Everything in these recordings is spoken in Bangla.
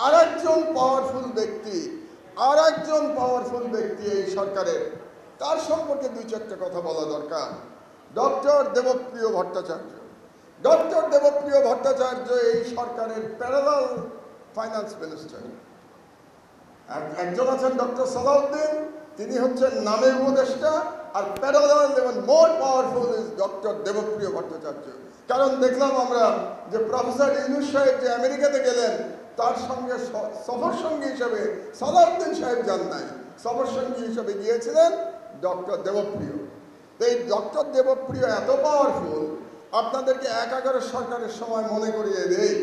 আরেকজন পাওয়ারফুল ব্যক্তি এই সরকারের, তার সম্পর্কে দুই চারটা কথা বলা দরকার। ডক্টর দেবপ্রিয় ভট্টাচার্য এই সরকারের প্যারালাল ফাইন্যান্স মিনিস্টার। একজন আছেন ডক্টর সালাউদ্দিন, তিনি হচ্ছেন নামের উপদেষ্টা, আর প্যারালাল এবং more powerful is doctor Debapriya Bhattacharya. কারণ দেখলাম আমরা যে প্রফেসর ইউনূস সাহেব যে আমেরিকাতে গেলেন, তার সঙ্গে সফর সঙ্গী হিসাবে সালাউদ্দিন সাহেব যান নাই, সফর সঙ্গী হিসাবে গিয়েছিলেন ডক্টর দেবপ্রিয়। এই ডক্টর দেবপ্রিয় এত পাওয়ারফুল, আপনাদেরকে 11 সরকারের সময় মনে করিয়ে দেই,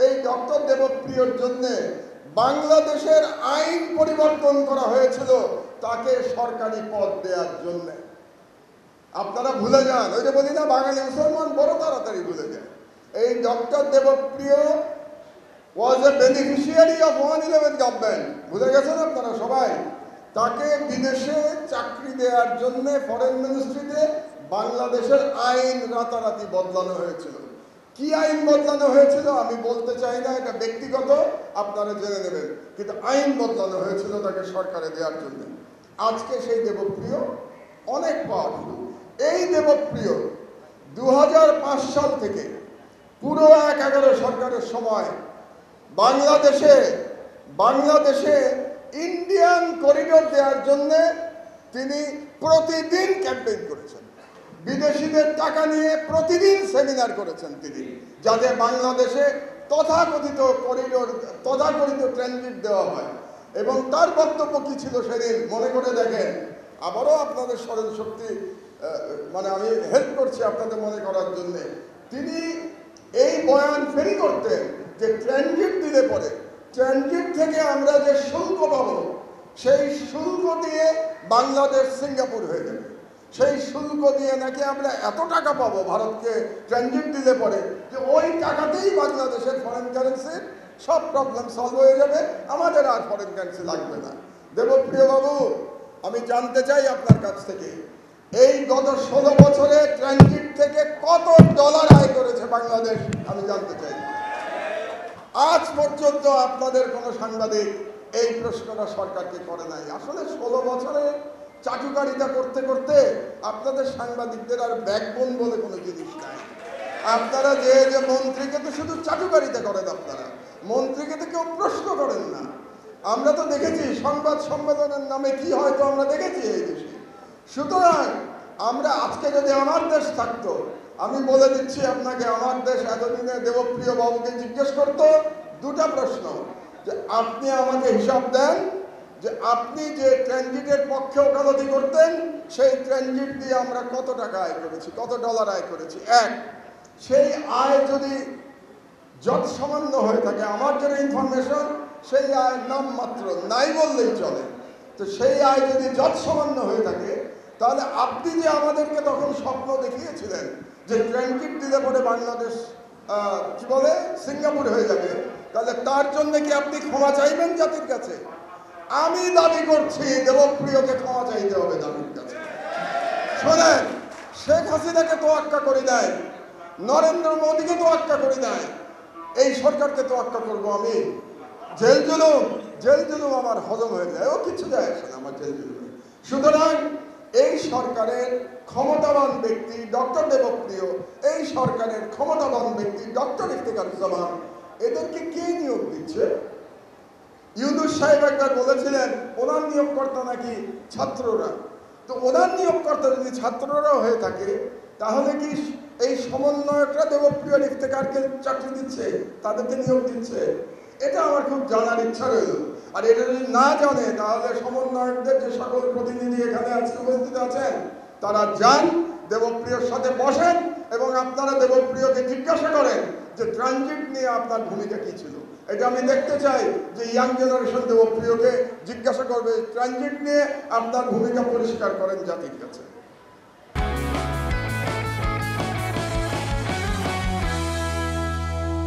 এই ডক্টর দেবপ্রিয়র জন্যে বাংলাদেশের আইন পরিবর্তন করা হয়েছিল তাকে সরকারি পদ দেওয়ার জন্য। আপনারা ভুলে যান, ওই যে বলি না বাঙালি মুসলমান বড় তাড়াতাড়ি ভুলে যায়। এই doctor Debapriya was a beneficiary of 111 government, ভুলে গেছেন আপনারা সবাই। তাকে বিদেশে চাকরি দেওয়ার জন্য ফরেন মিনিস্ট্রিতে বাংলাদেশের আইন রাতারাতি বদলানো হয়েছিল। কি আইন বদলানো হয়েছিল আমি বলতে চাই না, এটা ব্যক্তিগত, আপনারা জেনে নেবেন, কিন্তু আইন বদলানো হয়েছিল তাকে সরকারে দেওয়ার জন্য। আজকে সেই দেবপ্রিয় অনেক পাওয়ারফুল। এই দেবপ্রিয় 2005 সাল থেকে পুরো 11 সরকারের সময় বাংলাদেশে ইন্ডিয়ান করিডোর দেওয়ার জন্য তিনি প্রতিদিন ক্যাম্পেইন করেছেন, বিদেশিদের টাকা নিয়ে প্রতিদিন সেমিনার করেছেন তিনি, যাতে বাংলাদেশে তথাকথিত ট্রানজিট দেওয়া হয়। এবং তার বক্তব্য কি ছিল সেদিন মনে করে দেখেন, আবারও আপনাদের স্মরণ শক্তি মানে আমি হেল্প করছি আপনাদের মনে করার জন্য। তিনি এই বয়ান ফেরি করতেন যে ট্রানজিট দিলে পরে ট্রানজিট থেকে আমরা যে শুল্ক পাবো, সেই শুল্ক দিয়ে বাংলাদেশ সিঙ্গাপুর হয়ে যাবে। সেই শুল্ক দিয়ে নাকি আমরা এত টাকা পাবো ভারতকে ট্রানজিট দিলে পরে, যে ওই টাকাতেই বাংলাদেশের ফরেন কারেন্সির সব প্রবলেম সলভ হয়ে যাবে, আমাদের আর ফরেন কারেন্সি লাগবে না। দেবপ্রিয় বাবু, আমি জানতে চাই আপনার কাছ থেকে, এই গত 16 বছরে ট্রানজিট থেকে কত ডলার আয় করেছে বাংলাদেশ, আমি জানতে চাই। আজ পর্যন্ত আপনাদের কোনো সাংবাদিক এই প্রশ্নটা সরকারকে করে নাই। আসলে 16 বছরে চাটুকারিতা করতে করতে আপনাদের সাংবাদিকদের আর ব্যাকবোন বলে কোনো জিনিস নাই। আপনারা যে মন্ত্রীকে তো শুধু চাটুকারিতা করেন, আপনারা মন্ত্রীকে তো কেউ প্রশ্ন করেন না। আমরা তো দেখেছি সংবাদ সম্মেলনের নামে কি হয়তো আমরা দেখেছি এই দেশে। সুতরাং আমরা আজকে যদি আমার দেশ থাকতো, আমি বলে দিচ্ছি আপনাকে, আমার দেশ এতদিনে দেবপ্রিয় বাবুকে জিজ্ঞেস করতো দুটা প্রশ্ন, যে আপনি আমাকে হিসাব দেন যে আপনি যে ট্রানজিটের পক্ষে ওকালতি করতেন, সেই ট্রানজিট দিয়ে আমরা কত টাকা আয় করেছি, কত ডলার আয় করেছি। সেই আয় যদি যত সামান্য হয়ে থাকে, আমার যেটা ইনফরমেশন, সেই আয় নামমাত্র, নাই বললেই চলে, তো সেই আয় যদি যত সামান্য হয়ে থাকে, তাহলে আপনি যে আমাদেরকে তখন স্বপ্ন দেখিয়েছিলেন যে ট্রানজিট দিলে পরে বাংলাদেশ কি বলে সিঙ্গাপুর হয়ে যাবে, তাহলে তার জন্য কি আপনি ক্ষমা চাইবেন জাতির কাছে? আমি দাবি করছি দেবপ্রিয়কে ক্ষমা চাইতে হবে জাতির কাছে। শোনেন, শেখ হাসিনাকে তোয়াক্কা করে দেয়, নরেন্দ্র মোদীকে তোয়াক্কা করে দেয়, এই সরকারকে তোয়াক্কা করবো আমি? জেল জুলুম আমার হজম হয়ে যায়, ও কিছু যায় আসে না আমার জেল জুলুম। সুতরাং এই সরকারের ক্ষমতাবান ব্যক্তি ডক্টর দেবপ্রিয়, এই সরকারের ক্ষমতাবান ব্যক্তি ডক্টর ইফতেখারুজ্জামান, এদেরকে কে নিয়োগ দিচ্ছে? ইউনূস সাহেব একবার বলেছিলেন ওনার নিয়োগকর্তা নাকি ছাত্ররা। তো ওনার নিয়োগকর্তা যদি ছাত্ররা হয়ে থাকে, তাহলে কি এই সমন্বয়করা দেবপ্রিয় ইফতেখারকে চাকরি দিচ্ছে, তাদেরকে নিয়োগ দিচ্ছে? এটা আমার খুব জানার ইচ্ছা রইল। আর এটা যদি না জানে, তাহলে সমন্বয়কদের যে সকল প্রতিনিধি এখানে আজকে উপস্থিত আছেন, তারা যান দেবপ্রিয়র সাথে বসেন এবং আপনারা দেবপ্রিয়কে জিজ্ঞাসা করেন যে ট্রানজিট নিয়ে আপনার ভূমিকা কি ছিল। এটা আমি দেখতে চাই যে ইয়াং জেনারেশন দেবপ্রিয়কে জিজ্ঞাসা করবে, ট্রানজিট নিয়ে আপনার ভূমিকা পরিষ্কার করেন জাতির কাছে।